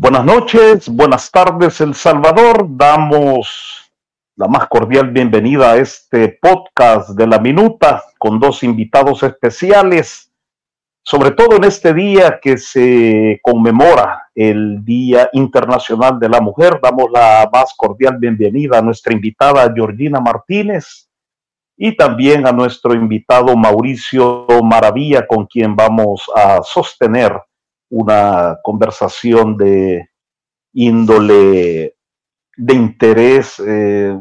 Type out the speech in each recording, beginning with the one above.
Buenas noches, buenas tardes, El Salvador. Damos la más cordial bienvenida a este podcast de La Minuta con dos invitados especiales, sobre todo en este día que se conmemora el Día Internacional de la Mujer. Damos la más cordial bienvenida a nuestra invitada Georgina Martínez y también a nuestro invitado Mauricio Maravilla, con quien vamos a sostener una conversación de índole de interés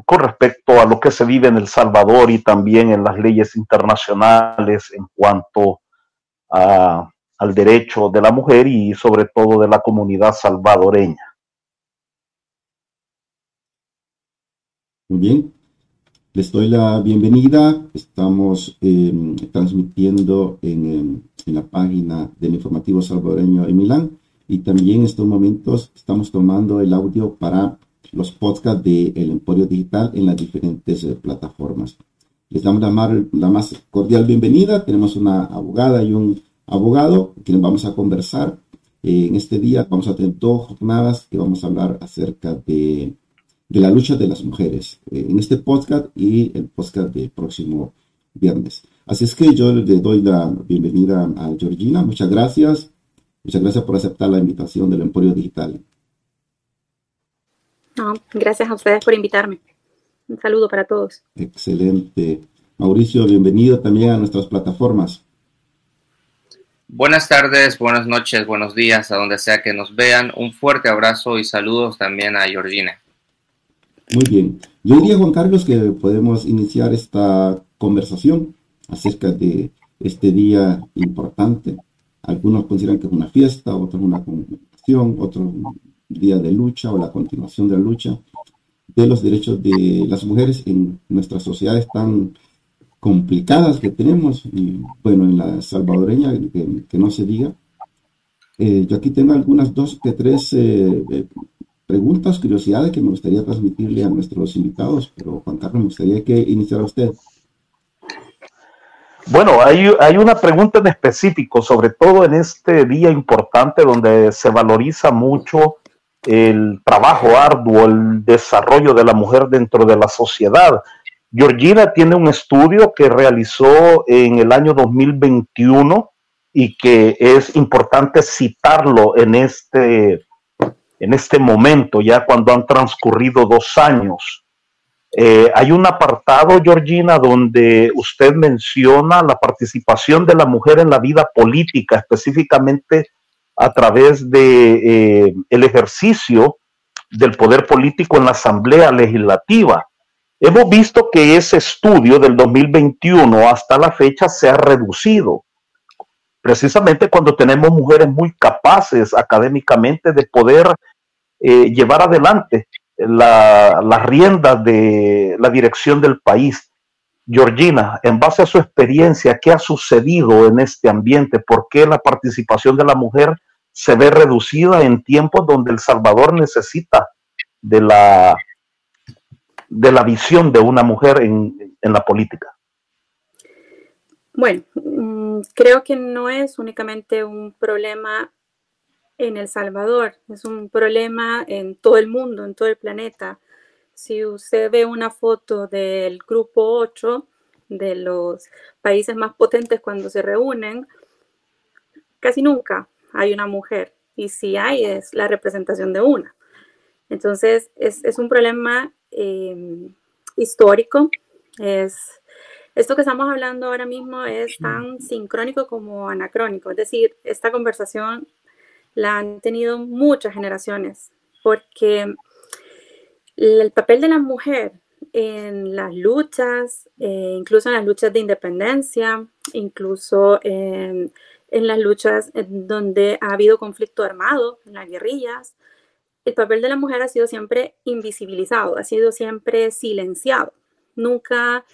con respecto a lo que se vive en El Salvador y también en las leyes internacionales en cuanto al derecho de la mujer y sobre todo de la comunidad salvadoreña. Muy bien, les doy la bienvenida. Estamos transmitiendo en la página del Informativo Salvadoreño en Milán, y también en estos momentos estamos tomando el audio para los podcasts de El Emporio Digital en las diferentes plataformas. Les damos la más cordial bienvenida. Tenemos una abogada y un abogado que vamos a conversar. En este día vamos a tener dos jornadas que vamos a hablar acerca de la lucha de las mujeres en este podcast y el podcast del próximo viernes. Así es que yo le doy la bienvenida a Georgina. Muchas gracias. Muchas gracias por aceptar la invitación del Emporio Digital. No, gracias a ustedes por invitarme. Un saludo para todos. Excelente. Mauricio, bienvenido también a nuestras plataformas. Buenas tardes, buenas noches, buenos días, a donde sea que nos vean. Un fuerte abrazo y saludos también a Georgina. Muy bien. Yo diría, Juan Carlos, que podemos iniciar esta conversación acerca de este día importante. Algunos consideran que es una fiesta, otros una conmemoración, otros un día de lucha o la continuación de la lucha de los derechos de las mujeres en nuestras sociedades tan complicadas que tenemos, y bueno, en la salvadoreña, que no se diga. Yo aquí tengo algunas dos que tres preguntas, curiosidades que me gustaría transmitirle a nuestros invitados, pero Juan Carlos, me gustaría que iniciara usted. Bueno, hay una pregunta en específico, sobre todo en este día importante donde se valoriza mucho el trabajo arduo, el desarrollo de la mujer dentro de la sociedad. Georgina tiene un estudio que realizó en el año 2021 y que es importante citarlo en este momento, ya cuando han transcurrido 2 años. Hay un apartado, Georgina, donde usted menciona la participación de la mujer en la vida política, específicamente a través de el ejercicio del poder político en la Asamblea Legislativa. Hemos visto que ese estudio del 2021 hasta la fecha se ha reducido, precisamente cuando tenemos mujeres muy capaces académicamente de poder llevar adelante las riendas de la dirección del país. Georgina, en base a su experiencia, ¿qué ha sucedido en este ambiente? ¿Por qué la participación de la mujer se ve reducida en tiempos donde El Salvador necesita de la visión de una mujer en la política? Bueno, creo que no es únicamente un problema en El Salvador, es un problema en todo el mundo, en todo el planeta. Si usted ve una foto del grupo 8 de los países más potentes cuando se reúnen, casi nunca hay una mujer, y si hay es la representación de una. Entonces es un problema histórico. Esto que estamos hablando ahora mismo es tan sincrónico como anacrónico, es decir, esta conversación la han tenido muchas generaciones, porque el papel de la mujer en las luchas, incluso en las luchas de independencia, incluso en las luchas en donde ha habido conflicto armado, en las guerrillas, el papel de la mujer ha sido siempre invisibilizado, ha sido siempre silenciado. Nunca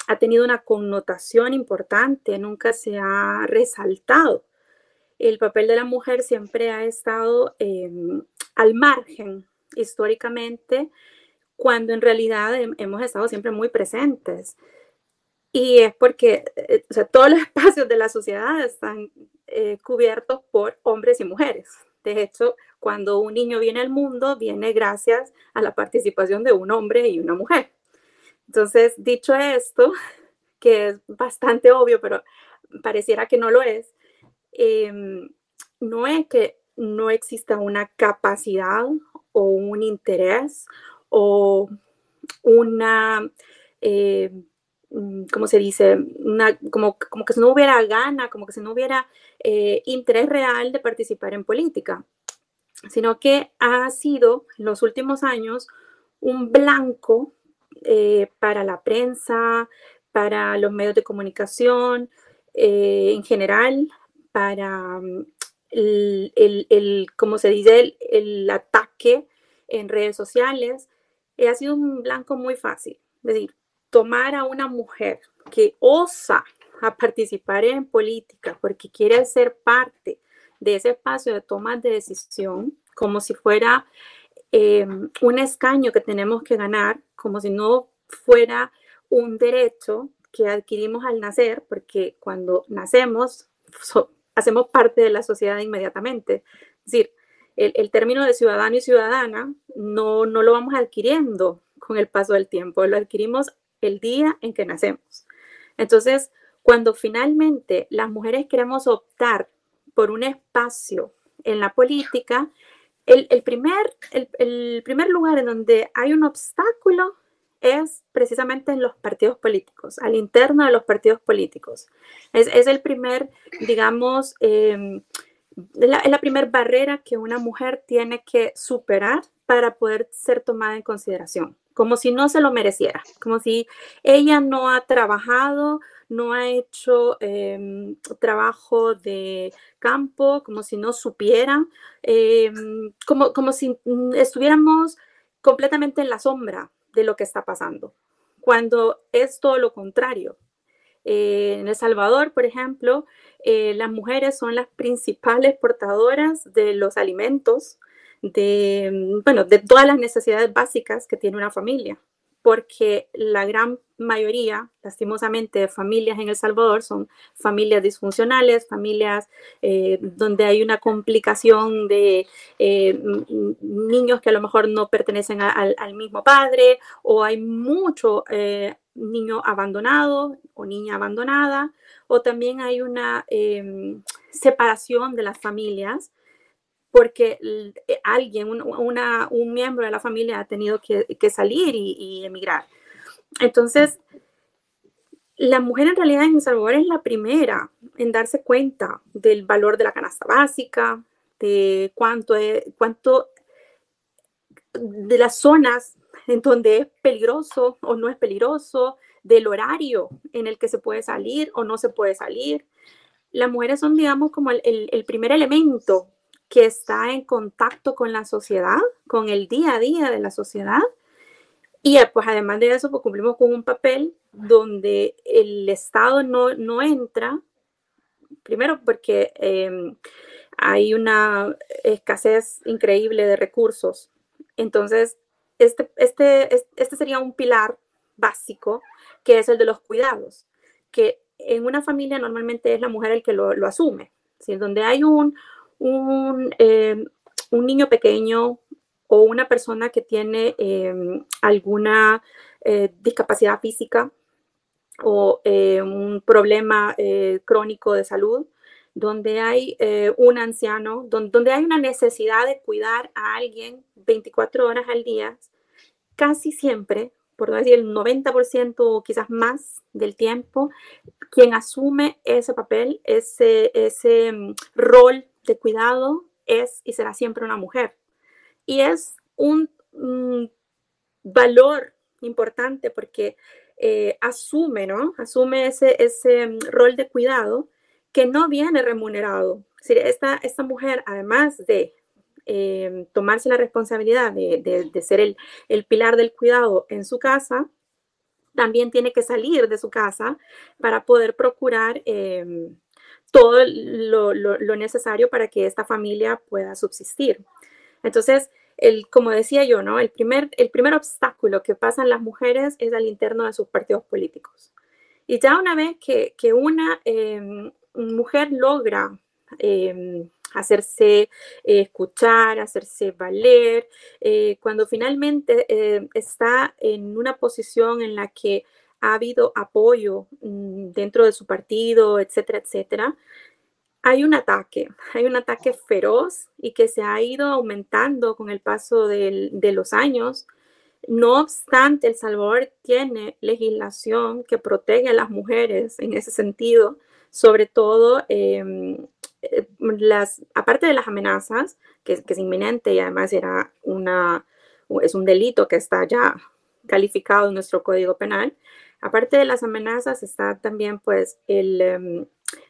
ha tenido una connotación importante, nunca se ha resaltado. El papel de la mujer siempre ha estado al margen históricamente, cuando en realidad hemos estado siempre muy presentes. Y es porque o sea, todos los espacios de la sociedad están cubiertos por hombres y mujeres. De hecho, cuando un niño viene al mundo, viene gracias a la participación de un hombre y una mujer. Entonces, dicho esto, que es bastante obvio, pero pareciera que no lo es, no es que no exista una capacidad o un interés o una, ¿cómo se dice? Como que si no hubiera gana, como que si no hubiera interés real de participar en política, sino que ha sido en los últimos años un blanco para la prensa, para los medios de comunicación, en general, para como se dice, el ataque en redes sociales. Ha sido un blanco muy fácil. Es decir, tomar a una mujer que osa a participar en política porque quiere ser parte de ese espacio de toma de decisión, como si fuera un escaño que tenemos que ganar, como si no fuera un derecho que adquirimos al nacer, porque cuando nacemos hacemos parte de la sociedad inmediatamente. Es decir, el término de ciudadano y ciudadana no lo vamos adquiriendo con el paso del tiempo, lo adquirimos el día en que nacemos. Entonces, cuando finalmente las mujeres queremos optar por un espacio en la política, el primer lugar en donde hay un obstáculo es precisamente en los partidos políticos, al interno de los partidos políticos. Es el primer, digamos, es la primera barrera que una mujer tiene que superar para poder ser tomada en consideración, como si no se lo mereciera, como si ella no ha trabajado, no ha hecho trabajo de campo, como si no supiera, como si estuviéramos completamente en la sombra de lo que está pasando, cuando es todo lo contrario. En El Salvador, por ejemplo, las mujeres son las principales portadoras de los alimentos, de todas las necesidades básicas que tiene una familia, porque la gran mayoría, lastimosamente, de familias en El Salvador son familias disfuncionales, familias donde hay una complicación de niños que a lo mejor no pertenecen al mismo padre, o hay mucho niño abandonado o niña abandonada, o también hay una separación de las familias porque alguien, un miembro de la familia ha tenido que salir y emigrar. Entonces, la mujer en realidad en El Salvador es la primera en darse cuenta del valor de la canasta básica, de cuánto de las zonas en donde es peligroso o no es peligroso, del horario en el que se puede salir o no se puede salir. Las mujeres son, digamos, como el primer elemento que está en contacto con la sociedad, con el día a día de la sociedad. Y pues además de eso, pues cumplimos con un papel donde el Estado no entra, primero porque hay una escasez increíble de recursos. Entonces, este sería un pilar básico, que es el de los cuidados, que en una familia normalmente es la mujer el que lo asume. ¿Sí? Donde hay un niño pequeño o una persona que tiene alguna discapacidad física o un problema crónico de salud, donde hay un anciano, donde hay una necesidad de cuidar a alguien 24 horas al día, casi siempre, por no decir el 90% o quizás más del tiempo, quien asume ese papel, ese rol de cuidado es y será siempre una mujer. Y es un valor importante porque asume ese rol de cuidado que no viene remunerado. Es decir, esta mujer, además de tomarse la responsabilidad de ser el pilar del cuidado en su casa, también tiene que salir de su casa para poder procurar todo lo necesario para que esta familia pueda subsistir. Entonces, como decía yo, ¿no? El primer obstáculo que pasan las mujeres es al interno de sus partidos políticos. Y ya una vez que una mujer logra hacerse escuchar, hacerse valer, cuando finalmente está en una posición en la que ha habido apoyo dentro de su partido, etcétera, etcétera, hay un ataque feroz y que se ha ido aumentando con el paso de los años. No obstante, El Salvador tiene legislación que protege a las mujeres en ese sentido, sobre todo aparte de las amenazas, que es inminente y además es un delito que está ya calificado en nuestro Código Penal. Aparte de las amenazas está también pues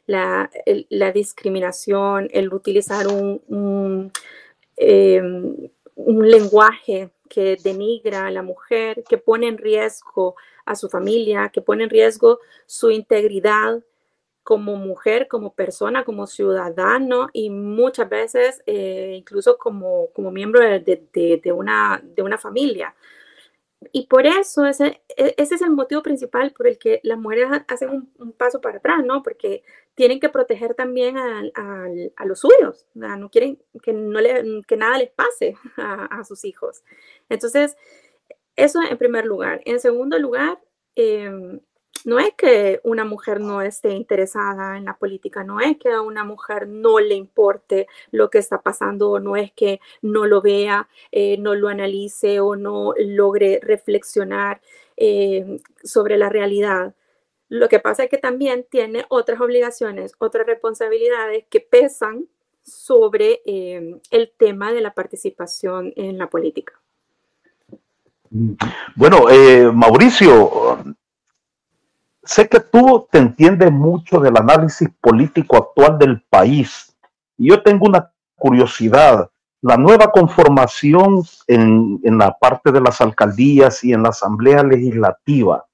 la discriminación, el utilizar un lenguaje que denigra a la mujer, que pone en riesgo a su familia, que pone en riesgo su integridad como mujer, como persona, como ciudadano y muchas veces incluso como miembro de una familia. Y por eso ese es el motivo principal por el que las mujeres hacen un paso para atrás, ¿no? Porque tienen que proteger también a los suyos, ¿no? No quieren que nada les pase a sus hijos. Entonces, eso en primer lugar. En segundo lugar, no es que una mujer no esté interesada en la política, no es que a una mujer no le importe lo que está pasando, no es que no lo vea, no lo analice o no logre reflexionar sobre la realidad. Lo que pasa es que también tiene otras obligaciones, otras responsabilidades que pesan sobre el tema de la participación en la política. Bueno, Mauricio, sé que tú te entiendes mucho del análisis político actual del país. Y yo tengo una curiosidad. La nueva conformación en la parte de las alcaldías y en la Asamblea Legislativa,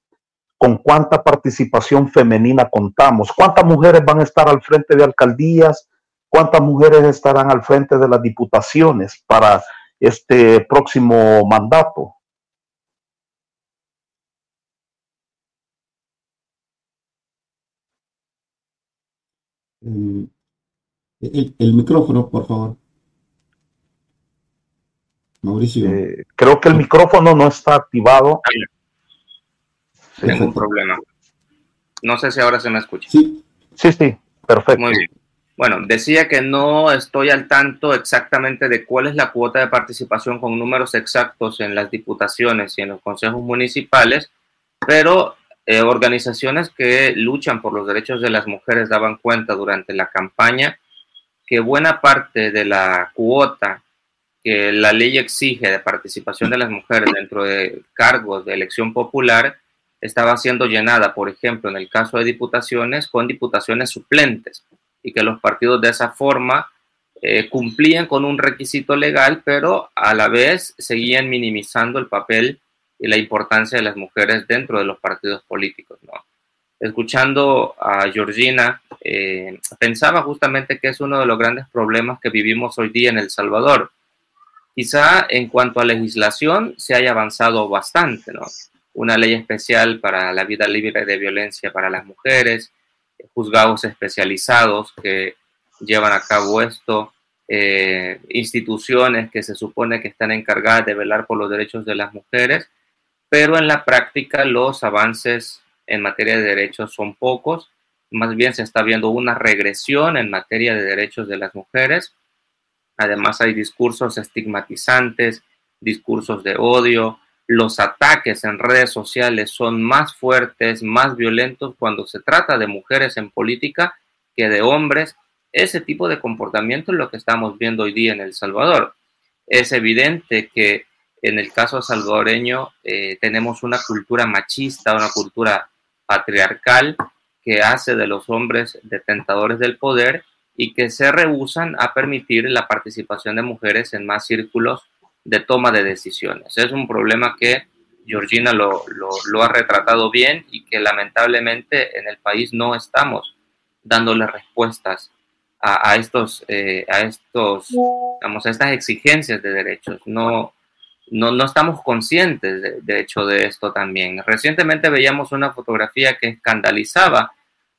¿con cuánta participación femenina contamos? ¿Cuántas mujeres van a estar al frente de alcaldías? ¿Cuántas mujeres estarán al frente de las diputaciones para este próximo mandato? El micrófono, por favor. Mauricio. Creo que el micrófono no está activado. Tengo un problema. No sé si ahora se me escucha. Sí, perfecto. Muy bien. Bueno, decía que no estoy al tanto exactamente de cuál es la cuota de participación con números exactos en las diputaciones y en los consejos municipales, pero organizaciones que luchan por los derechos de las mujeres daban cuenta durante la campaña que buena parte de la cuota que la ley exige de participación de las mujeres dentro de cargos de elección popular estaba siendo llenada, por ejemplo, en el caso de diputaciones, con diputaciones suplentes, y que los partidos de esa forma cumplían con un requisito legal, pero a la vez seguían minimizando el papel y la importancia de las mujeres dentro de los partidos políticos, ¿no? Escuchando a Georgina, pensaba justamente que es uno de los grandes problemas que vivimos hoy día en El Salvador. Quizá en cuanto a legislación se haya avanzado bastante, ¿no? Una ley especial para la vida libre de violencia para las mujeres, juzgados especializados que llevan a cabo esto, instituciones que se supone que están encargadas de velar por los derechos de las mujeres, pero en la práctica los avances en materia de derechos son pocos. Más bien se está viendo una regresión en materia de derechos de las mujeres. Además hay discursos estigmatizantes, discursos de odio. Los ataques en redes sociales son más fuertes, más violentos cuando se trata de mujeres en política que de hombres. Ese tipo de comportamiento es lo que estamos viendo hoy día en El Salvador. Es evidente que en el caso salvadoreño tenemos una cultura machista, una cultura patriarcal que hace de los hombres detentadores del poder y que se rehúsan a permitir la participación de mujeres en más círculos de toma de decisiones. Es un problema que Georgina lo ha retratado bien y que lamentablemente en el país no estamos dándole respuestas a estas exigencias de derechos. No estamos conscientes, de hecho, de esto también. Recientemente veíamos una fotografía que escandalizaba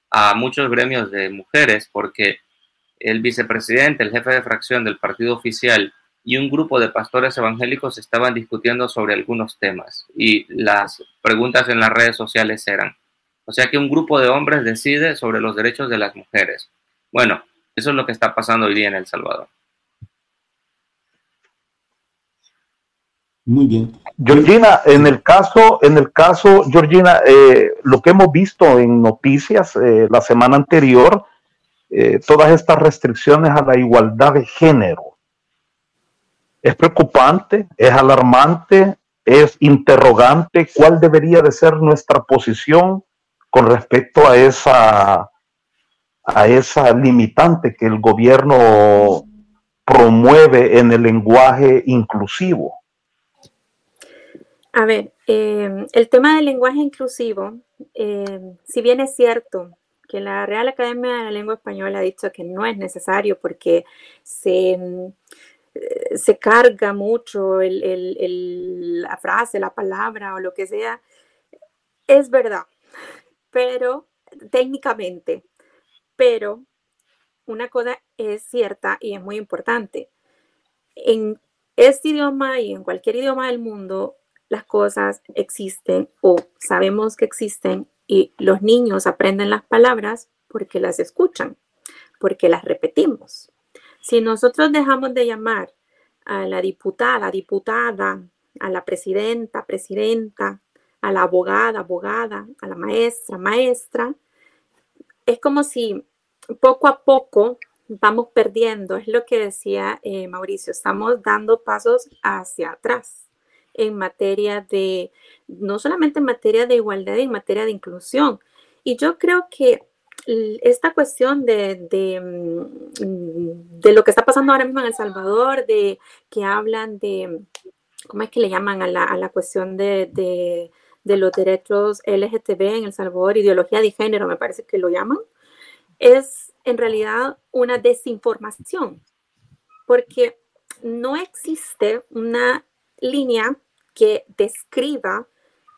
a muchos gremios de mujeres porque el vicepresidente, el jefe de fracción del partido oficial y un grupo de pastores evangélicos estaban discutiendo sobre algunos temas y las preguntas en las redes sociales eran, o sea que un grupo de hombres decide sobre los derechos de las mujeres. Bueno, eso es lo que está pasando hoy día en El Salvador. Muy bien. Georgina, en el caso, Georgina, lo que hemos visto en noticias la semana anterior, todas estas restricciones a la igualdad de género, es preocupante, es alarmante, es interrogante. ¿Cuál debería de ser nuestra posición con respecto a esa limitante que el gobierno promueve en el lenguaje inclusivo? A ver, el tema del lenguaje inclusivo, si bien es cierto que la Real Academia de la Lengua Española ha dicho que no es necesario porque se carga mucho la frase, la palabra o lo que sea, es verdad, pero técnicamente, pero una cosa es cierta y es muy importante. En este idioma y en cualquier idioma del mundo, las cosas existen o sabemos que existen y los niños aprenden las palabras porque las escuchan, porque las repetimos. Si nosotros dejamos de llamar a la diputada, a la presidenta, a la abogada, a la maestra, es como si poco a poco vamos perdiendo, es lo que decía Mauricio, estamos dando pasos hacia atrás en materia de, no solamente en materia de igualdad, en materia de inclusión. Y yo creo que esta cuestión de lo que está pasando ahora mismo en El Salvador, de que hablan de, ¿cómo es que le llaman a la cuestión de los derechos LGTB en El Salvador? Ideología de género, me parece que lo llaman. Es en realidad una desinformación, porque no existe una línea que describa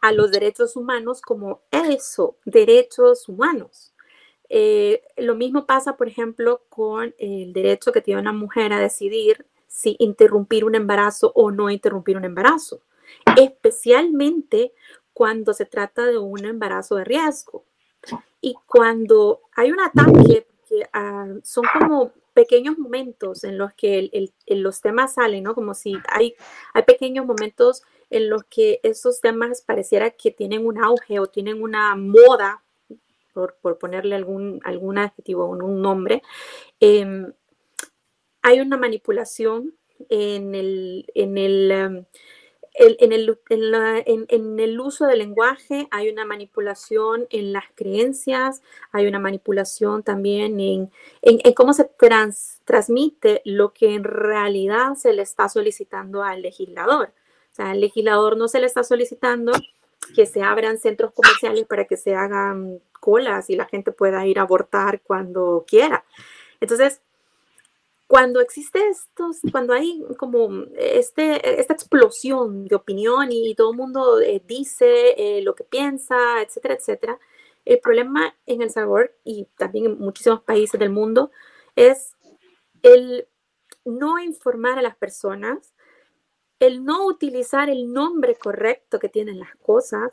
a los derechos humanos como eso, derechos humanos. Lo mismo pasa, por ejemplo, con el derecho que tiene una mujer a decidir si interrumpir un embarazo o no interrumpir un embarazo, especialmente cuando se trata de un embarazo de riesgo. Y cuando hay un ataque, son como pequeños momentos en los que los temas salen, ¿no? Como si hay pequeños momentos en los que esos temas pareciera que tienen un auge o tienen una moda, por ponerle algún adjetivo o un nombre. Hay una manipulación en el uso del lenguaje, hay una manipulación en las creencias, hay una manipulación también en cómo se transmite lo que en realidad se le está solicitando al legislador. O sea, al legislador no se le está solicitando que se abran centros comerciales para que se hagan colas y la gente pueda ir a abortar cuando quiera. Entonces, cuando cuando hay como esta explosión de opinión y todo el mundo dice lo que piensa, etcétera, etcétera, el problema en El Salvador y también en muchísimos países del mundo es el no informar a las personas, el no utilizar el nombre correcto que tienen las cosas,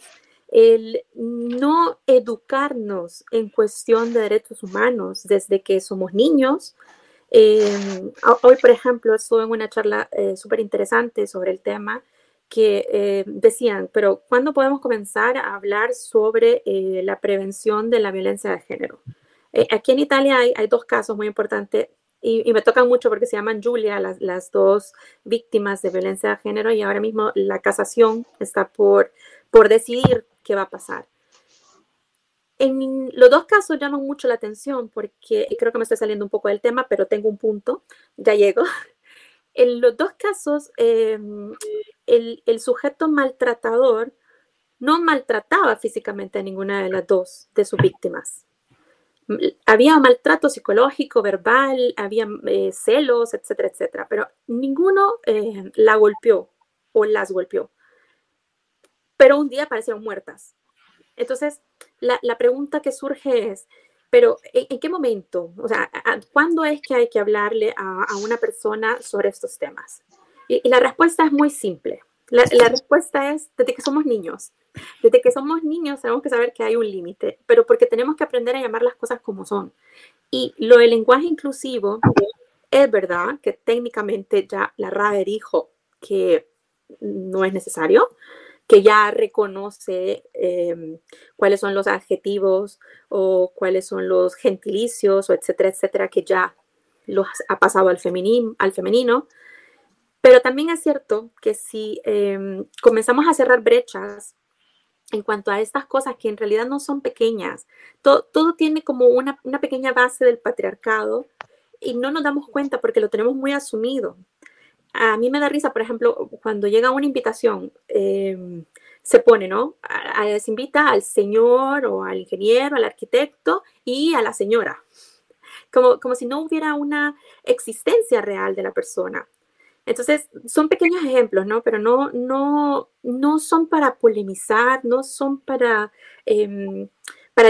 el no educarnos en cuestión de derechos humanos desde que somos niños. Hoy, por ejemplo, estuve en una charla súper interesante sobre el tema que decían, pero ¿cuándo podemos comenzar a hablar sobre la prevención de la violencia de género? Aquí en Italia hay dos casos muy importantes y me tocan mucho porque se llaman Giulia, las dos víctimas de violencia de género, y ahora mismo la casación está por decidir qué va a pasar. En los dos casos llaman mucho la atención porque creo que me estoy saliendo un poco del tema, pero tengo un punto, ya llego. En los dos casos, el sujeto maltratador no maltrataba físicamente a ninguna de las dos de sus víctimas. Había maltrato psicológico, verbal, había celos, etcétera, etcétera, pero ninguno la golpeó o las golpeó. Pero un día aparecieron muertas. Entonces, la pregunta que surge es, Pero ¿en qué momento? O sea, ¿cuándo es que hay que hablarle a una persona sobre estos temas? Y la respuesta es muy simple. La respuesta es desde que somos niños. Desde que somos niños tenemos que saber que hay un límite, pero porque tenemos que aprender a llamar las cosas como son. Y lo del lenguaje inclusivo, es verdad que técnicamente ya la RAE dijo que no es necesario, que ya reconoce cuáles son los adjetivos o cuáles son los gentilicios, o etcétera, etcétera, que ya los ha pasado al femenino. Pero también es cierto que si comenzamos a cerrar brechas en cuanto a estas cosas que en realidad no son pequeñas, todo tiene como una pequeña base del patriarcado y no nos damos cuenta porque lo tenemos muy asumido. A mí me da risa, por ejemplo, cuando llega una invitación, se pone, ¿no? Se invita al señor o al ingeniero, al arquitecto y a la señora, como si no hubiera una existencia real de la persona. Entonces, son pequeños ejemplos, ¿no? Pero no son para polemizar, no son para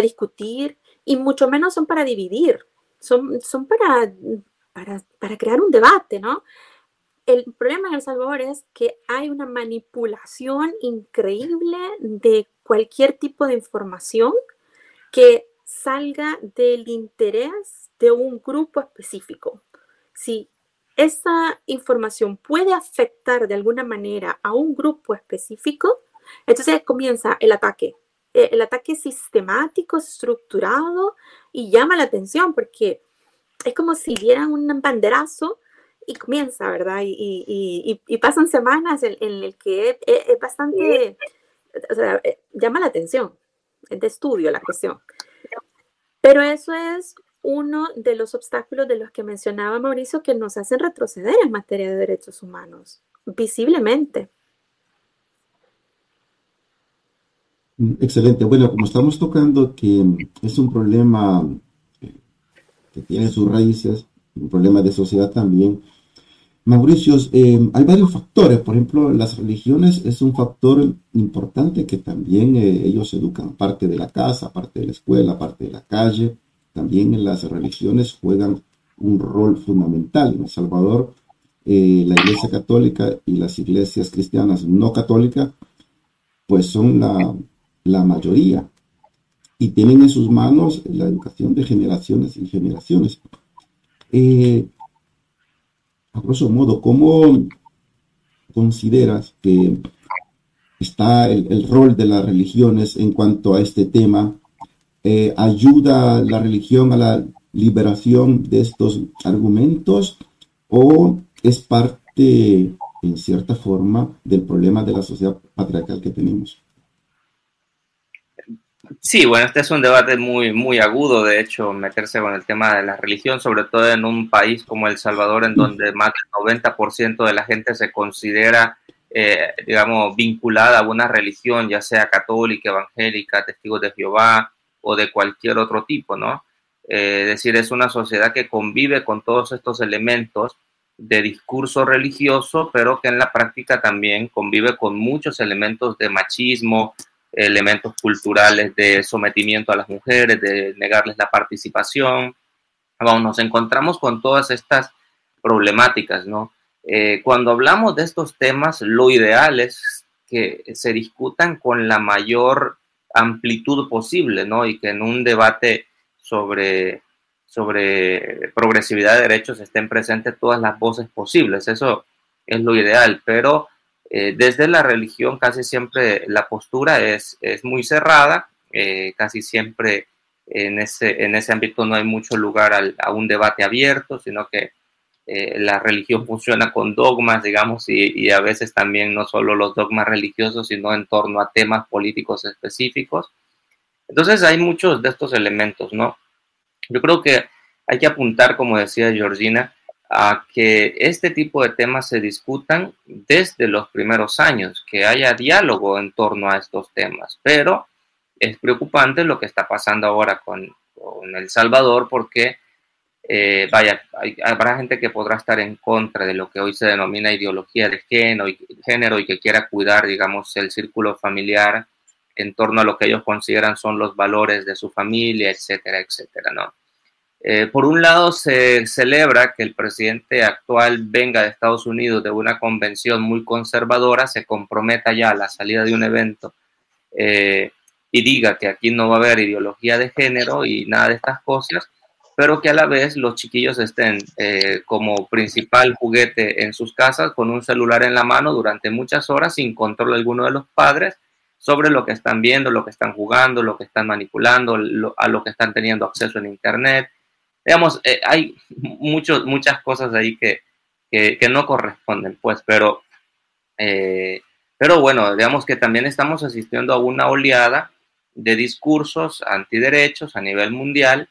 discutir, y mucho menos son para dividir. Son para crear un debate, ¿no? El problema en El Salvador es que hay una manipulación increíble de cualquier tipo de información que salga del interés de un grupo específico. Si esa información puede afectar de alguna manera a un grupo específico, entonces comienza el ataque sistemático, estructurado, y llama la atención porque es como si dieran un banderazo y comienza, ¿verdad? Y pasan semanas en el que es bastante, o sea, llama la atención, es de estudio la cuestión. Pero eso es uno de los obstáculos de los que mencionaba Mauricio que nos hacen retroceder en materia de derechos humanos, visiblemente. Excelente. Bueno, como estamos tocando que es un problema que tiene sus raíces, un problema de sociedad también, Mauricio, hay varios factores. Por ejemplo, las religiones es un factor importante que también ellos educan, parte de la casa, parte de la escuela, parte de la calle. También las religiones juegan un rol fundamental. En El Salvador, la Iglesia Católica y las iglesias cristianas no católicas, pues son la mayoría y tienen en sus manos la educación de generaciones y generaciones. A grosso modo, ¿cómo consideras que está el rol de las religiones en cuanto a este tema? ¿Ayuda la religión a la liberación de estos argumentos o es parte, en cierta forma, del problema de la sociedad patriarcal que tenemos? Sí, bueno, este es un debate muy, muy agudo, de hecho, meterse con el tema de la religión, sobre todo en un país como El Salvador, en donde más del 90% de la gente se considera, digamos, vinculada a una religión, ya sea católica, evangélica, testigos de Jehová o de cualquier otro tipo, ¿no? Es decir, es una sociedad que convive con todos estos elementos de discurso religioso, pero que en la práctica también convive con muchos elementos de machismo, elementos culturales de sometimiento a las mujeres, de negarles la participación. Vamos, nos encontramos con todas estas problemáticas, ¿no? Cuando hablamos de estos temas, lo ideal es que se discutan con la mayor amplitud posible, ¿no? Y que en un debate sobre progresividad de derechos estén presentes todas las voces posibles. Eso es lo ideal, pero desde la religión casi siempre la postura es muy cerrada, casi siempre en ese ámbito no hay mucho lugar a un debate abierto, sino que la religión funciona con dogmas, digamos, y a veces también no solo los dogmas religiosos, sino en torno a temas políticos específicos. Entonces hay muchos de estos elementos, ¿no? Yo creo que hay que apuntar, como decía Georgina, a que este tipo de temas se discutan desde los primeros años, que haya diálogo en torno a estos temas, pero es preocupante lo que está pasando ahora con El Salvador porque, habrá gente que podrá estar en contra de lo que hoy se denomina ideología de género y que quiera cuidar, digamos, el círculo familiar en torno a lo que ellos consideran son los valores de su familia, etcétera, etcétera, ¿no? Por un lado, se celebra que el presidente actual venga de Estados Unidos de una convención muy conservadora, se comprometa ya a la salida de un evento y diga que aquí no va a haber ideología de género y nada de estas cosas, pero que a la vez los chiquillos estén como principal juguete en sus casas con un celular en la mano durante muchas horas sin control alguno de los padres sobre lo que están viendo, lo que están jugando, lo que están manipulando, a lo que están teniendo acceso en Internet. Digamos, hay muchas cosas ahí que no corresponden, pues, pero bueno, digamos que también estamos asistiendo a una oleada de discursos antiderechos a nivel mundial,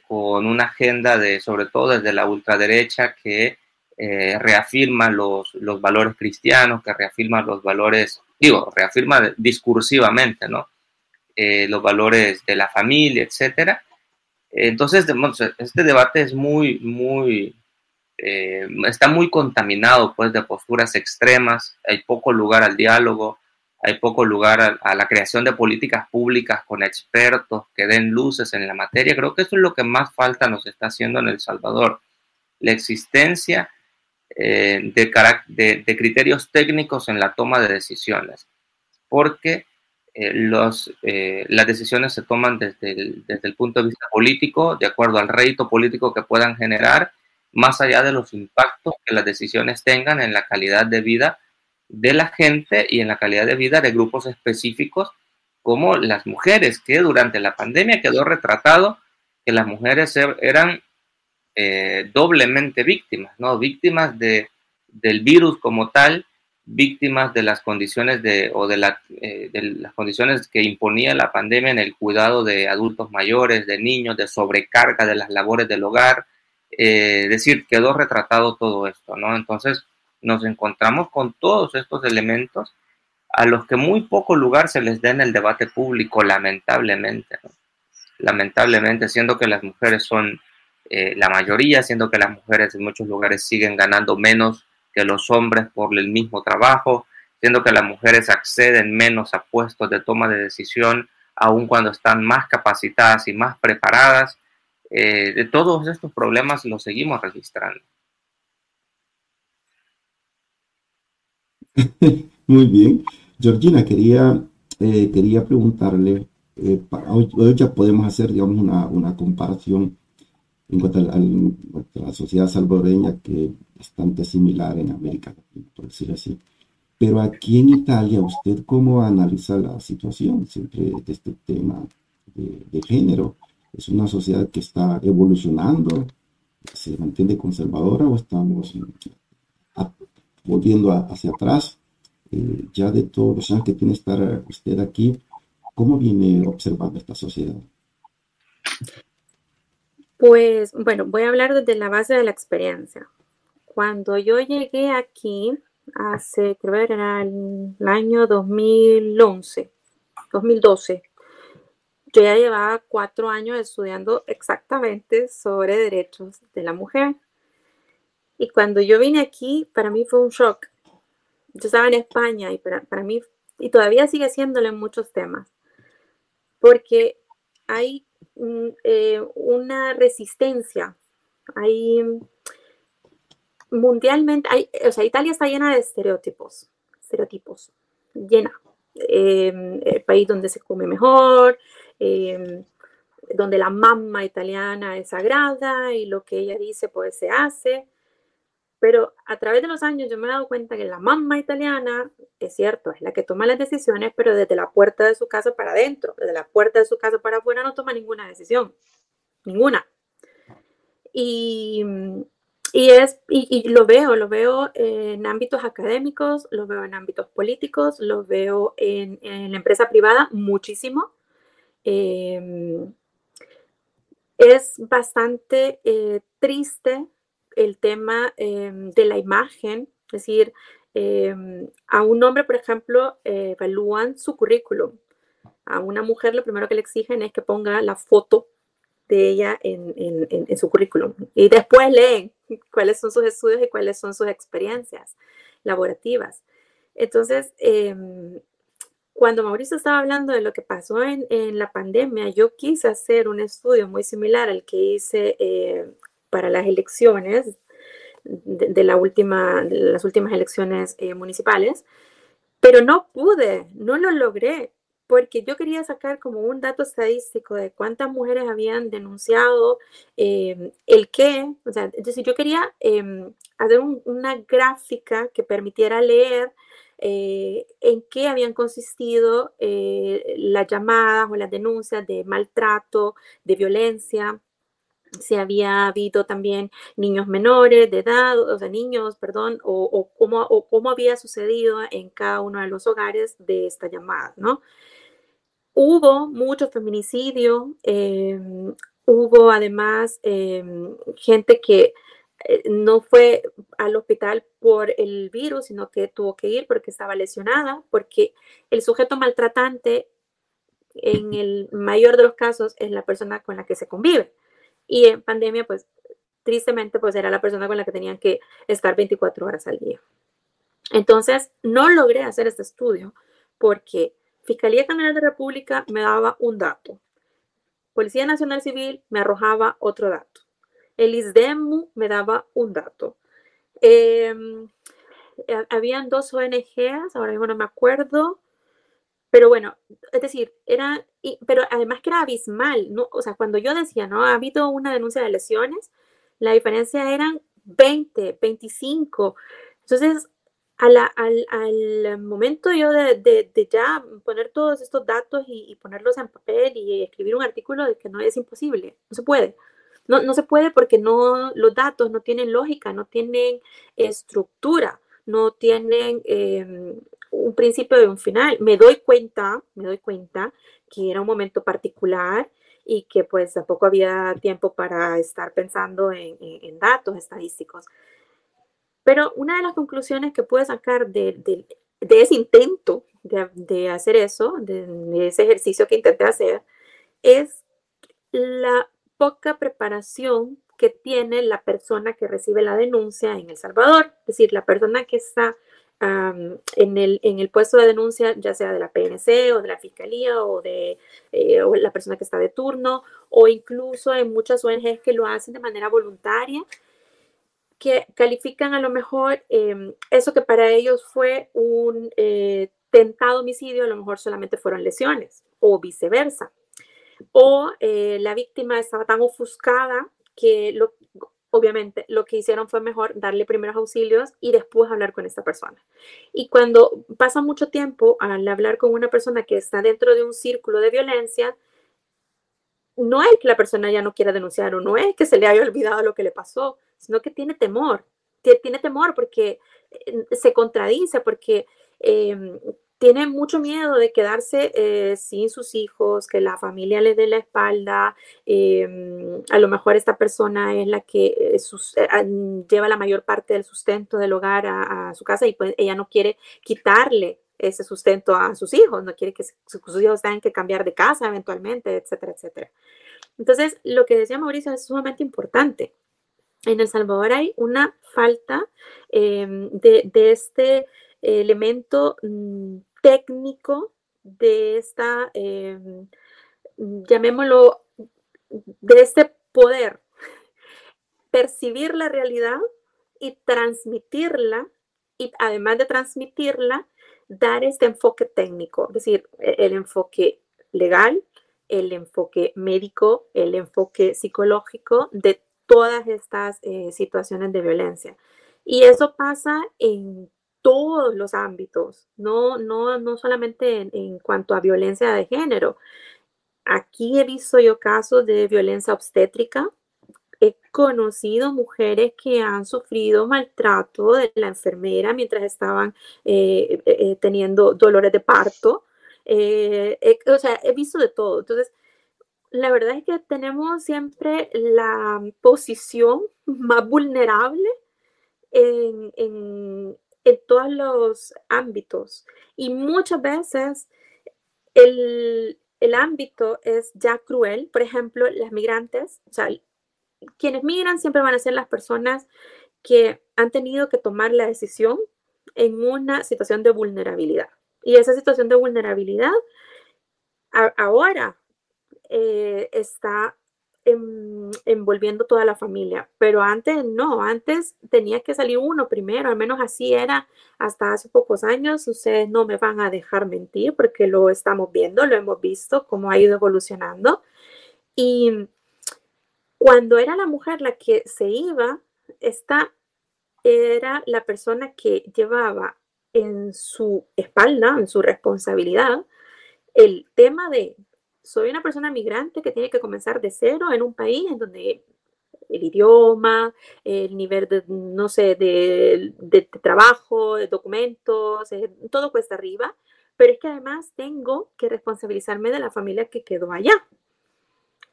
con una agenda sobre todo desde la ultraderecha que reafirma los valores cristianos, que reafirma los valores, reafirma discursivamente, ¿no? Los valores de la familia, etcétera. Entonces, este debate es está muy contaminado, pues, de posturas extremas. Hay poco lugar al diálogo, hay poco lugar a la creación de políticas públicas con expertos que den luces en la materia. Creo que eso es lo que más falta nos está haciendo en El Salvador. La existencia de criterios técnicos en la toma de decisiones, porque las decisiones se toman desde el punto de vista político, de acuerdo al rédito político que puedan generar, más allá de los impactos que las decisiones tengan en la calidad de vida de la gente y en la calidad de vida de grupos específicos como las mujeres, que durante la pandemia quedó retratado que las mujeres eran doblemente víctimas, ¿no? Víctimas del virus como tal, víctimas de las condiciones de las condiciones que imponía la pandemia en el cuidado de adultos mayores, de niños, de sobrecarga de las labores del hogar. Es decir, quedó retratado todo esto, ¿no? Entonces nos encontramos con todos estos elementos a los que muy poco lugar se les da en el debate público, lamentablemente, ¿no? Lamentablemente, siendo que las mujeres son la mayoría, siendo que las mujeres en muchos lugares siguen ganando menos que los hombres por el mismo trabajo, siendo que las mujeres acceden menos a puestos de toma de decisión, aun cuando están más capacitadas y más preparadas. De todos estos problemas los seguimos registrando. Muy bien. Georgina, quería preguntarle, hoy ya podemos hacer, digamos, una comparación en cuanto a la sociedad salvadoreña, que es bastante similar en América Latina, por decirlo así. Pero aquí en Italia, ¿usted cómo analiza la situación siempre de este tema de género? ¿Es una sociedad que está evolucionando, se mantiene conservadora, o estamos volviendo hacia atrás? Ya de todos los años que tiene estar usted aquí, ¿cómo viene observando esta sociedad? Pues, bueno, voy a hablar desde la base de la experiencia. Cuando yo llegué aquí, creo que era el año 2012, yo ya llevaba 4 años estudiando exactamente sobre derechos de la mujer. Y cuando yo vine aquí, para mí fue un shock. Yo estaba en España y para mí, y todavía sigue siéndolo en muchos temas, porque hay una resistencia. Mundialmente, Italia está llena de estereotipos, llena. El país donde se come mejor, donde la mamma italiana es sagrada y lo que ella dice pues se hace. Pero a través de los años yo me he dado cuenta que la mamá italiana, es cierto, es la que toma las decisiones, pero desde la puerta de su casa para adentro, desde la puerta de su casa para afuera no toma ninguna decisión, ninguna. Y lo veo en ámbitos académicos, lo veo en ámbitos políticos, lo veo en la empresa privada muchísimo. Es bastante triste el tema de la imagen, es decir, a un hombre, por ejemplo, evalúan su currículum. A una mujer lo primero que le exigen es que ponga la foto de ella en su currículum. Y después leen cuáles son sus estudios y cuáles son sus experiencias laborativas. Entonces, cuando Mauricio estaba hablando de lo que pasó en la pandemia, yo quise hacer un estudio muy similar al que hice para las elecciones de las últimas elecciones municipales, pero no pude, no lo logré, porque yo quería sacar como un dato estadístico de cuántas mujeres habían denunciado el qué, o sea, es decir, yo quería hacer una gráfica que permitiera leer en qué habían consistido las llamadas o las denuncias de maltrato, de violencia, si había habido también niños menores de edad, o sea, niños, perdón, o cómo había sucedido en cada uno de los hogares de esta llamada, ¿no? Hubo mucho feminicidio, hubo además gente que no fue al hospital por el virus, sino que tuvo que ir porque estaba lesionada, porque el sujeto maltratante en el mayor de los casos es la persona con la que se convive. Y en pandemia, pues, tristemente, pues era la persona con la que tenían que estar 24 horas al día. Entonces, no logré hacer este estudio porque Fiscalía General de la República me daba un dato. Policía Nacional Civil me arrojaba otro dato. El ISDEMU me daba un dato. Habían 2 ONGs, ahora mismo no me acuerdo, pero bueno, es decir, pero además que era abismal, ¿no? O sea, cuando yo decía, ¿no? Ha habido una denuncia de lesiones, la diferencia eran 20, 25. Entonces, al momento yo de ya poner todos estos datos y ponerlos en papel y escribir un artículo, de que no es imposible, no se puede. No se puede porque los datos no tienen lógica, no tienen estructura, no tienen un principio y un final. Me doy cuenta que era un momento particular y que pues tampoco había tiempo para estar pensando en datos estadísticos. Pero una de las conclusiones que pude sacar de ese intento de hacer eso, de ese ejercicio que intenté hacer, es la poca preparación que tiene la persona que recibe la denuncia en El Salvador. Es decir, la persona que está en el puesto de denuncia, ya sea de la PNC o de la Fiscalía o la persona que está de turno, o incluso en muchas ONGs que lo hacen de manera voluntaria, que califican a lo mejor eso que para ellos fue un tentado homicidio, a lo mejor solamente fueron lesiones, o viceversa. O la víctima estaba tan ofuscada que obviamente lo que hicieron fue mejor darle primeros auxilios y después hablar con esta persona. Y cuando pasa mucho tiempo al hablar con una persona que está dentro de un círculo de violencia, no es que la persona ya no quiera denunciar o no es que se le haya olvidado lo que le pasó, sino que tiene temor. Tiene temor porque se contradice, porque tiene mucho miedo de quedarse sin sus hijos, que la familia le dé la espalda. A lo mejor esta persona es la que lleva la mayor parte del sustento del hogar a su casa y pues ella no quiere quitarle ese sustento a sus hijos, no quiere que sus hijos tengan que cambiar de casa eventualmente, etcétera, etcétera. Entonces, lo que decía Mauricio es sumamente importante. En El Salvador hay una falta de este elemento técnico, de esta, llamémoslo, de este poder percibir la realidad y transmitirla, y además de transmitirla, dar este enfoque técnico, es decir, el enfoque legal, el enfoque médico, el enfoque psicológico de todas estas situaciones de violencia. Y eso pasa en todos los ámbitos, no solamente en cuanto a violencia de género. Aquí he visto yo casos de violencia obstétrica. He conocido mujeres que han sufrido maltrato de la enfermera mientras estaban teniendo dolores de parto. O sea, he visto de todo. Entonces, la verdad es que tenemos siempre la posición más vulnerable en todos los ámbitos. Y muchas veces el ámbito es ya cruel. Por ejemplo, las migrantes, o sea, quienes migran siempre van a ser las personas que han tenido que tomar la decisión en una situación de vulnerabilidad. Y esa situación de vulnerabilidad ahora está envolviendo toda la familia, pero antes no, antes tenía que salir uno primero, al menos así era hasta hace pocos años. Ustedes no me van a dejar mentir porque lo estamos viendo, lo hemos visto cómo ha ido evolucionando. Y cuando era la mujer la que se iba, esta era la persona que llevaba en su espalda, en su responsabilidad, el tema de soy una persona migrante que tiene que comenzar de cero en un país en donde el idioma, el nivel de, no sé, de trabajo, de documentos, todo cuesta arriba, pero es que además tengo que responsabilizarme de la familia que quedó allá.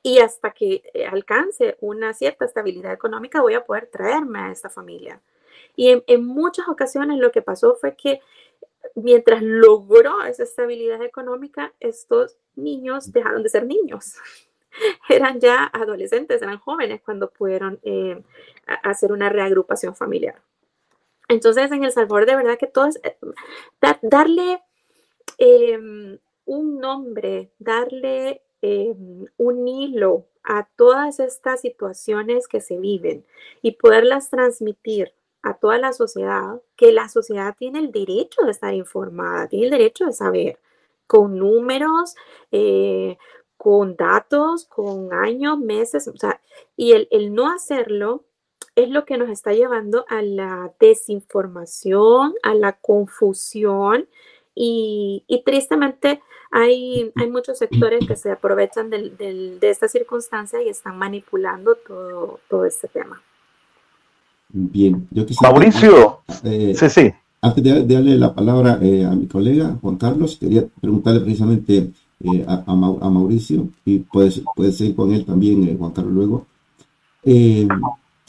Y hasta que alcance una cierta estabilidad económica voy a poder traerme a esta familia. Y en muchas ocasiones lo que pasó fue que mientras logró esa estabilidad económica, estos niños dejaron de ser niños. Eran ya adolescentes, eran jóvenes cuando pudieron hacer una reagrupación familiar. Entonces, en El Salvador, de verdad que todo es darle un nombre, darle un hilo a todas estas situaciones que se viven y poderlas transmitir a toda la sociedad, que la sociedad tiene el derecho de estar informada, tiene el derecho de saber, con números, con datos, con años, meses, o sea, y el no hacerlo es lo que nos está llevando a la desinformación, a la confusión y tristemente hay muchos sectores que se aprovechan de esta circunstancia y están manipulando todo este tema. Bien, yo quisiera... Mauricio, sí. Antes de darle la palabra a mi colega Juan Carlos, quería preguntarle precisamente a Mauricio, y puedes seguir con él también, Juan Carlos, luego.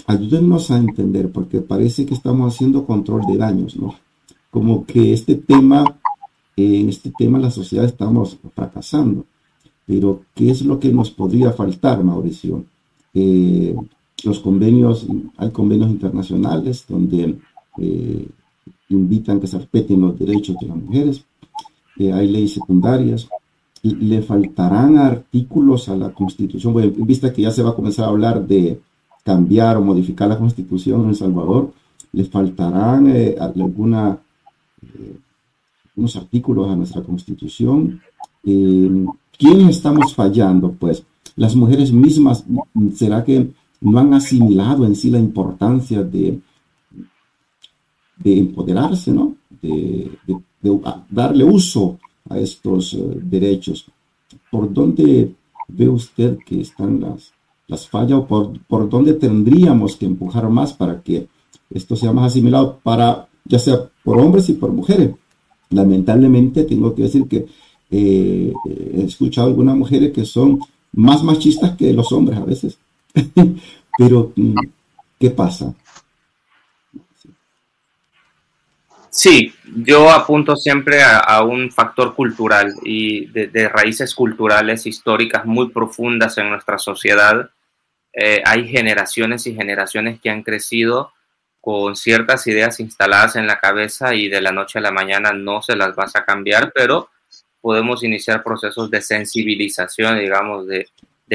Ayúdennos a entender, porque parece que estamos haciendo control de daños, ¿no? Como que en este tema la sociedad estamos fracasando. Pero, ¿qué es lo que nos podría faltar, Mauricio? Los convenios, hay convenios internacionales donde invitan que se respeten los derechos de las mujeres, hay leyes secundarias, y le faltarán artículos a la Constitución, bueno, en vista que ya se va a comenzar a hablar de cambiar o modificar la Constitución en El Salvador, le faltarán algunos artículos a nuestra Constitución. ¿Quiénes estamos fallando? Pues las mujeres mismas, ¿será que no han asimilado en sí la importancia de empoderarse, ¿no? De darle uso a estos derechos? ¿Por dónde ve usted que están las fallas, o por dónde tendríamos que empujar más para que esto sea más asimilado, ya sea por hombres y por mujeres? Lamentablemente tengo que decir que he escuchado algunas mujeres que son más machistas que los hombres a veces. Pero, ¿qué pasa? Sí, yo apunto siempre a un factor cultural y de raíces culturales históricas muy profundas en nuestra sociedad. Hay generaciones y generaciones que han crecido con ciertas ideas instaladas en la cabeza y de la noche a la mañana no se las vas a cambiar, pero podemos iniciar procesos de sensibilización, digamos, de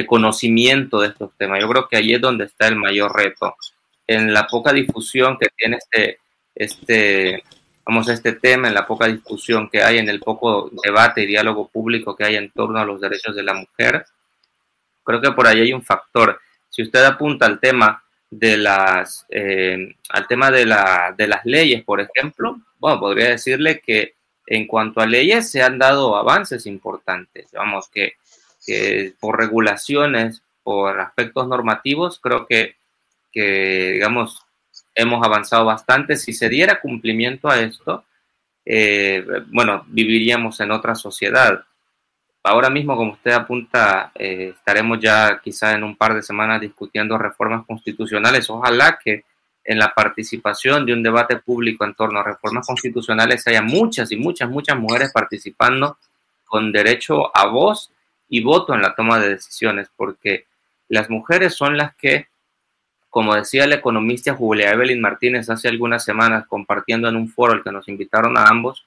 conocimiento de estos temas. Yo creo que ahí es donde está el mayor reto. En la poca difusión que tiene este tema, en la poca discusión que hay, en el poco debate y diálogo público que hay en torno a los derechos de la mujer, creo que por ahí hay un factor. Si usted apunta al tema de las leyes, por ejemplo, bueno, podría decirle que en cuanto a leyes se han dado avances importantes, vamos, que por regulaciones, por aspectos normativos, creo que digamos, hemos avanzado bastante. Si se diera cumplimiento a esto, bueno, viviríamos en otra sociedad. Ahora mismo, como usted apunta, estaremos ya quizá en un par de semanas discutiendo reformas constitucionales. Ojalá que en la participación de un debate público en torno a reformas constitucionales haya muchas y muchas mujeres participando con derecho a voz y voto en la toma de decisiones, porque las mujeres son las que, como decía la economista Julia Evelyn Martínez hace algunas semanas compartiendo en un foro al que nos invitaron a ambos,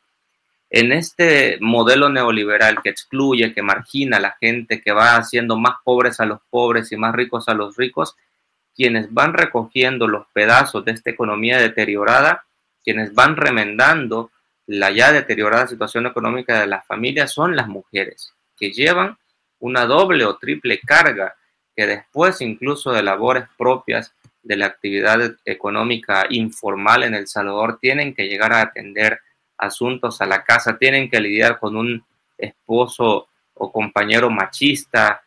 en este modelo neoliberal que excluye, que margina a la gente, que va haciendo más pobres a los pobres y más ricos a los ricos, quienes van recogiendo los pedazos de esta economía deteriorada, quienes van remendando la ya deteriorada situación económica de las familias son las mujeres, que llevan una doble o triple carga, que después incluso de labores propias de la actividad económica informal en El Salvador tienen que llegar a atender asuntos a la casa, tienen que lidiar con un esposo o compañero machista,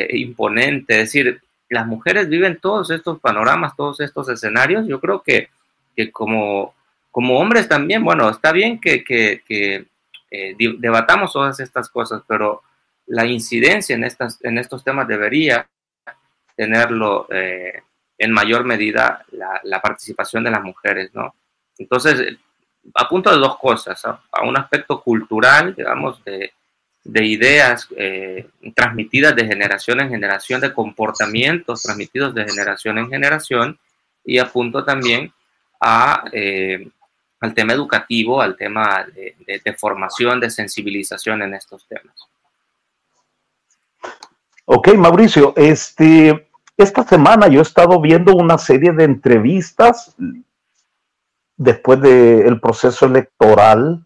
imponente. Es decir, las mujeres viven todos estos panoramas, todos estos escenarios. Yo creo que como hombres también, bueno, está bien que debatamos todas estas cosas, pero la incidencia en estos temas debería tenerlo en mayor medida la participación de las mujeres, ¿no? Entonces, apunto de dos cosas, a un aspecto cultural, digamos, de ideas transmitidas de generación en generación, de comportamientos transmitidos de generación en generación, y apunto también al tema educativo, al tema de formación, de sensibilización en estos temas. Ok, Mauricio, esta semana yo he estado viendo una serie de entrevistas después del proceso electoral.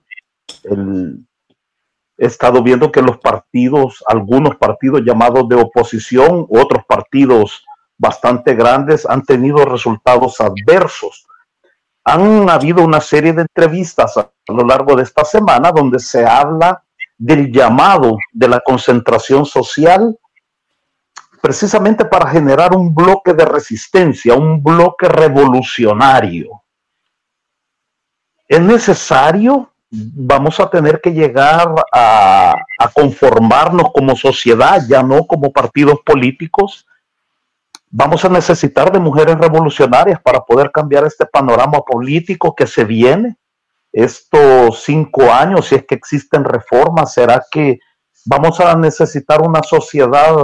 He estado viendo que los partidos, algunos partidos llamados de oposición, otros partidos bastante grandes, han tenido resultados adversos. Han habido una serie de entrevistas a lo largo de esta semana donde se habla del llamado de la concentración social, precisamente para generar un bloque de resistencia, un bloque revolucionario. ¿Es necesario? Vamos a tener que llegar a conformarnos como sociedad, ya no como partidos políticos. Vamos a necesitar de mujeres revolucionarias para poder cambiar este panorama político que se viene. Estos 5 años, si es que existen reformas, ¿será que vamos a necesitar una sociedad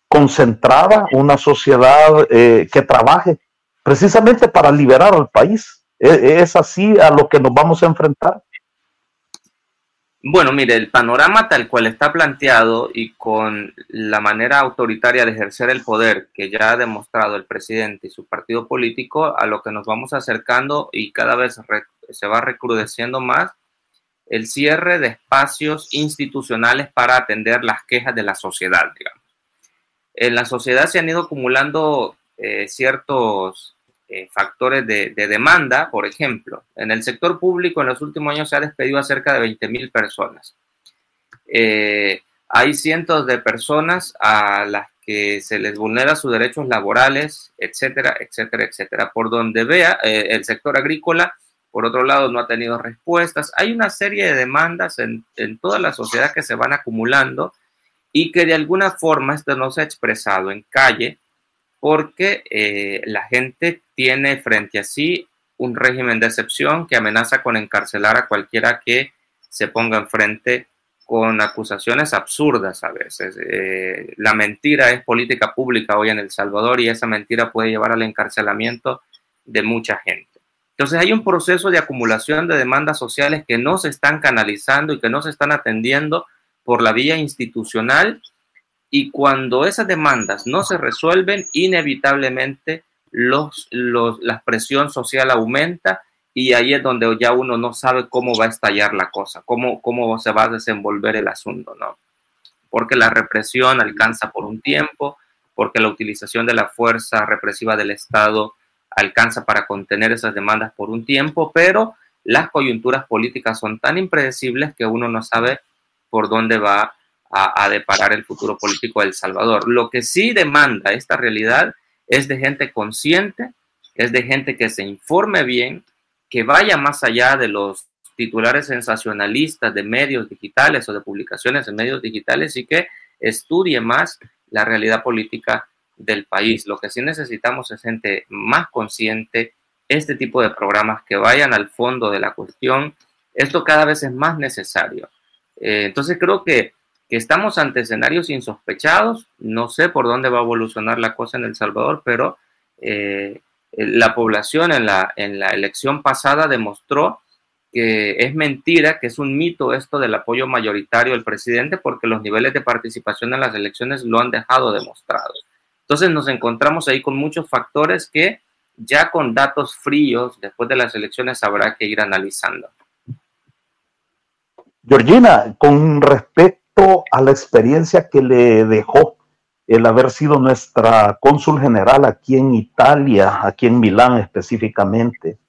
concentrada, una sociedad que trabaje precisamente para liberar al país? ¿Es así a lo que nos vamos a enfrentar? Bueno, mire, el panorama tal cual está planteado y con la manera autoritaria de ejercer el poder que ya ha demostrado el presidente y su partido político, a lo que nos vamos acercando y cada vez se va recrudeciendo más, el cierre de espacios institucionales para atender las quejas de la sociedad, digamos. En la sociedad se han ido acumulando ciertos factores de demanda. Por ejemplo, en el sector público en los últimos años se ha despedido a cerca de 20,000 personas. Hay cientos de personas a las que se les vulnera sus derechos laborales, etcétera, etcétera, etcétera. Por donde vea, el sector agrícola, por otro lado, no ha tenido respuestas. Hay una serie de demandas en toda la sociedad que se van acumulando y que de alguna forma esto no se ha expresado en calle, porque la gente tiene frente a sí un régimen de excepción que amenaza con encarcelar a cualquiera que se ponga enfrente con acusaciones absurdas a veces. La mentira es política pública hoy en El Salvador y esa mentira puede llevar al encarcelamiento de mucha gente. Entonces hay un proceso de acumulación de demandas sociales que no se están canalizando y que no se están atendiendo por la vía institucional. Y cuando esas demandas no se resuelven, inevitablemente la presión social aumenta y ahí es donde ya uno no sabe cómo va a estallar la cosa, cómo se va a desenvolver el asunto, ¿no? Porque la represión alcanza por un tiempo, porque la utilización de la fuerza represiva del Estado alcanza para contener esas demandas por un tiempo, pero las coyunturas políticas son tan impredecibles que uno no sabe por dónde va a deparar el futuro político de El Salvador. Lo que sí demanda esta realidad es de gente consciente, es de gente que se informe bien, que vaya más allá de los titulares sensacionalistas de medios digitales o de publicaciones en medios digitales y que estudie más la realidad política del país. Lo que sí necesitamos es gente más consciente, este tipo de programas que vayan al fondo de la cuestión. Esto cada vez es más necesario. Entonces creo que estamos ante escenarios insospechados. No sé por dónde va a evolucionar la cosa en El Salvador, pero la población en la elección pasada demostró que es mentira, que es un mito esto del apoyo mayoritario del presidente, porque los niveles de participación en las elecciones lo han dejado demostrado. Entonces nos encontramos ahí con muchos factores que ya con datos fríos después de las elecciones habrá que ir analizando. Georgina, con respecto a la experiencia que le dejó el haber sido nuestra cónsul general aquí en Italia, aquí en Milán específicamente,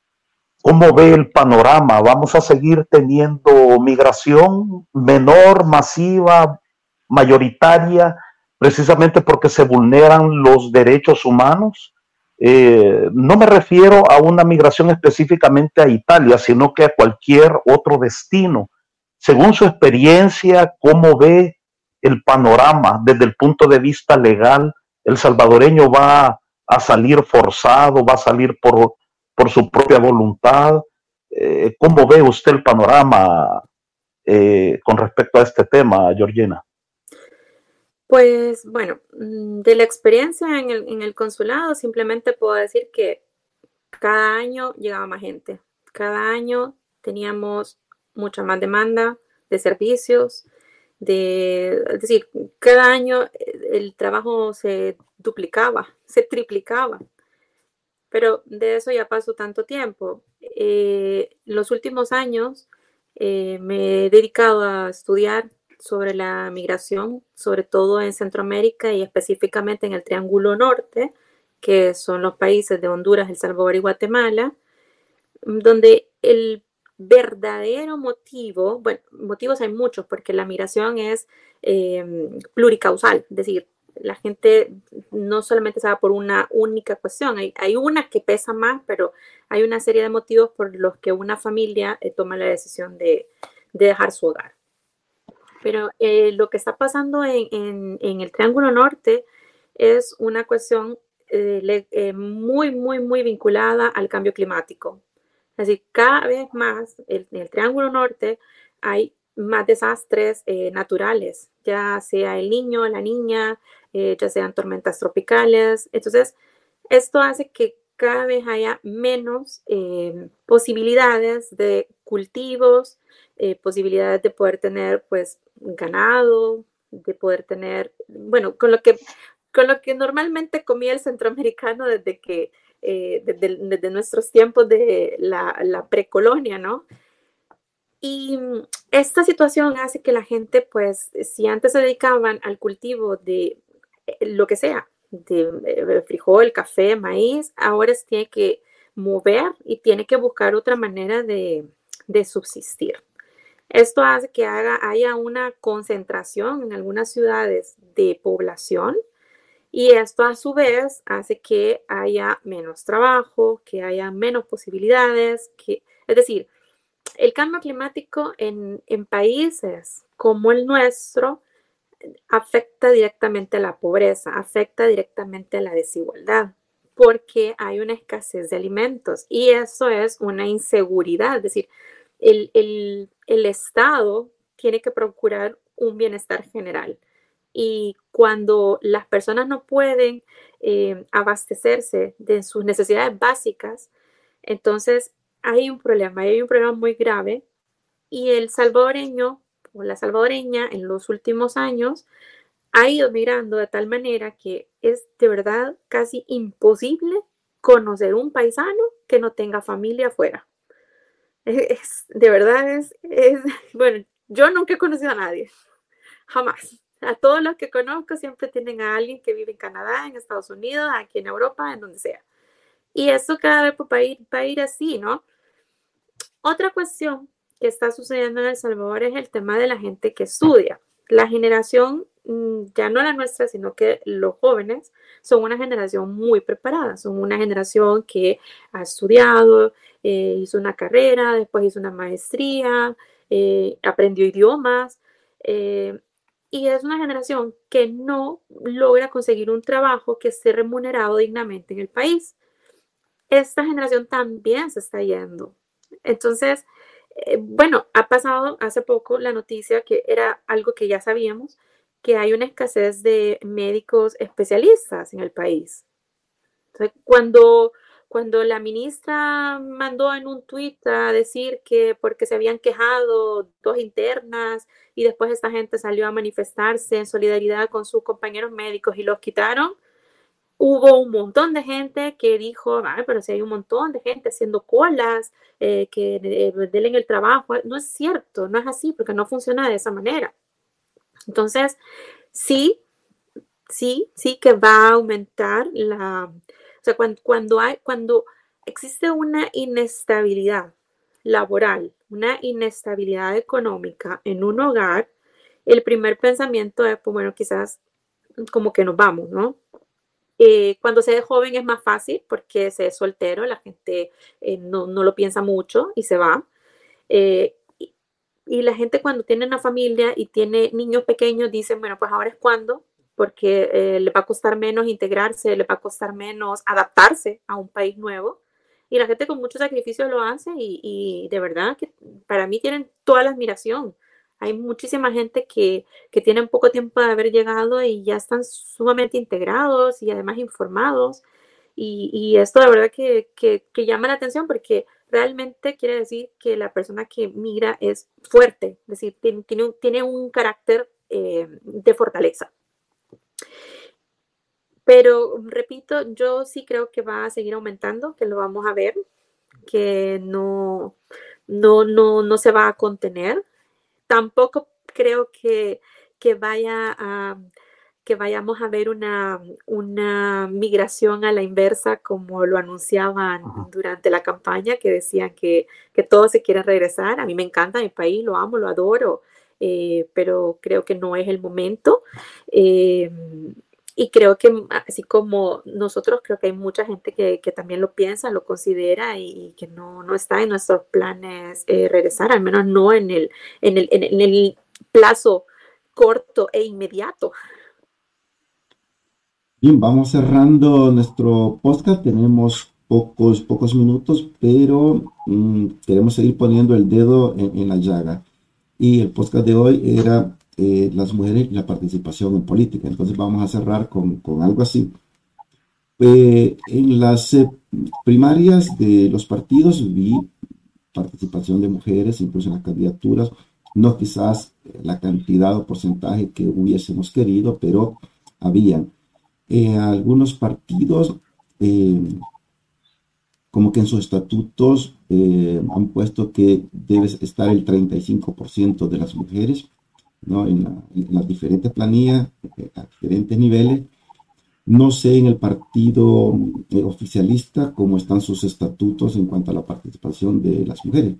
¿cómo ve el panorama? ¿Vamos a seguir teniendo migración menor, masiva, mayoritaria, precisamente porque se vulneran los derechos humanos? No me refiero a una migración específicamente a Italia, sino que a cualquier otro destino. Según su experiencia, ¿cómo ve el panorama desde el punto de vista legal? ¿El salvadoreño va a salir forzado, va a salir por su propia voluntad? ¿Cómo ve usted el panorama con respecto a este tema, Georgina? Pues bueno, de la experiencia en el consulado, simplemente puedo decir que cada año llegaba más gente. Cada año teníamos mucha más demanda de servicios, es decir, cada año el trabajo se duplicaba, se triplicaba. Pero de eso ya pasó tanto tiempo. Los últimos años me he dedicado a estudiar sobre la migración, sobre todo en Centroamérica y específicamente en el Triángulo Norte, que son los países de Honduras, El Salvador y Guatemala, donde el verdadero motivo, bueno, motivos hay muchos, porque la migración es pluricausal, es decir, la gente no solamente se va por una única cuestión, hay una que pesa más, pero hay una serie de motivos por los que una familia toma la decisión de dejar su hogar. Pero lo que está pasando en el Triángulo Norte es una cuestión muy vinculada al cambio climático. Es decir, cada vez más en el Triángulo Norte hay más desastres naturales, ya sea el niño, la niña, ya sean tormentas tropicales. Entonces, esto hace que cada vez haya menos posibilidades de cultivos, posibilidades de poder tener pues ganado, de poder tener, bueno, con lo que normalmente comía el centroamericano desde nuestros tiempos de la precolonia, ¿no? Y esta situación hace que la gente, pues, si antes se dedicaban al cultivo de lo que sea, de frijol, café, maíz, ahora se tiene que mover y tiene que buscar otra manera de subsistir. Esto hace que haya una concentración en algunas ciudades de población y esto a su vez hace que haya menos trabajo, que haya menos posibilidades, es decir, el cambio climático en países como el nuestro afecta directamente a la pobreza, afecta directamente a la desigualdad, porque hay una escasez de alimentos y eso es una inseguridad, es decir, el Estado tiene que procurar un bienestar general y cuando las personas no pueden abastecerse de sus necesidades básicas, entonces hay un problema muy grave y el salvadoreño o la salvadoreña en los últimos años ha ido migrando de tal manera que es de verdad casi imposible conocer un paisano que no tenga familia afuera. De verdad bueno, yo nunca he conocido a nadie, jamás. A todos los que conozco siempre tienen a alguien que vive en Canadá, en Estados Unidos, aquí en Europa, en donde sea. Y eso cada vez va a ir así, ¿no? Otra cuestión que está sucediendo en El Salvador es el tema de la gente que estudia. La generación, ya no la nuestra, sino que los jóvenes son una generación muy preparada, son una generación que ha estudiado, hizo una carrera, después hizo una maestría, aprendió idiomas, y es una generación que no logra conseguir un trabajo que esté remunerado dignamente en el país. Esta generación también se está yendo. Entonces, bueno, ha pasado hace poco la noticia que era algo que ya sabíamos, que hay una escasez de médicos especialistas en el país. Entonces, Cuando la ministra mandó en un tuit a decir que porque se habían quejado 2 internas y después esta gente salió a manifestarse en solidaridad con sus compañeros médicos y los quitaron, hubo un montón de gente que dijo, ay, pero si hay un montón de gente haciendo colas, que denle el trabajo. No es cierto, no es así, porque no funciona de esa manera. Entonces, sí que va a aumentar o sea, cuando existe una inestabilidad laboral, una inestabilidad económica en un hogar, el primer pensamiento es, pues bueno, quizás como que nos vamos, ¿no? Cuando se es joven es más fácil porque se es soltero, la gente no lo piensa mucho y se va. Y la gente cuando tiene una familia y tiene niños pequeños dicen, bueno, pues ahora es cuando, porque le va a costar menos integrarse, le va a costar menos adaptarse a un país nuevo. Y la gente con mucho sacrificio lo hace y de verdad que para mí tienen toda la admiración. Hay muchísima gente que tienen poco tiempo de haber llegado y ya están sumamente integrados y además informados. Y esto la verdad que llama la atención porque realmente quiere decir que la persona que migra es fuerte, es decir, tiene un carácter de fortaleza. Pero repito, yo sí creo que va a seguir aumentando, que lo vamos a ver, que no se va a contener. Tampoco creo que vayamos a ver una migración a la inversa como lo anunciaban durante la campaña, que decían que todos se quieren regresar. A mí me encanta mi país, lo amo, lo adoro, pero creo que no es el momento. Y creo que así como nosotros, creo que hay mucha gente que también lo piensa, lo considera y que no está en nuestros planes regresar, al menos no en el plazo corto e inmediato. Bien, vamos cerrando nuestro podcast. Tenemos pocos minutos, pero queremos seguir poniendo el dedo en la llaga. Y el podcast de hoy era las mujeres y la participación en política. Entonces vamos a cerrar con algo así. En las primarias de los partidos vi participación de mujeres, incluso en las candidaturas. No quizás la cantidad o porcentaje que hubiésemos querido, pero habían. Algunos partidos como que en sus estatutos han puesto que debe estar el 35% de las mujeres, ¿no? en las diferentes planillas, a diferentes niveles. No sé en el partido oficialista cómo están sus estatutos en cuanto a la participación de las mujeres.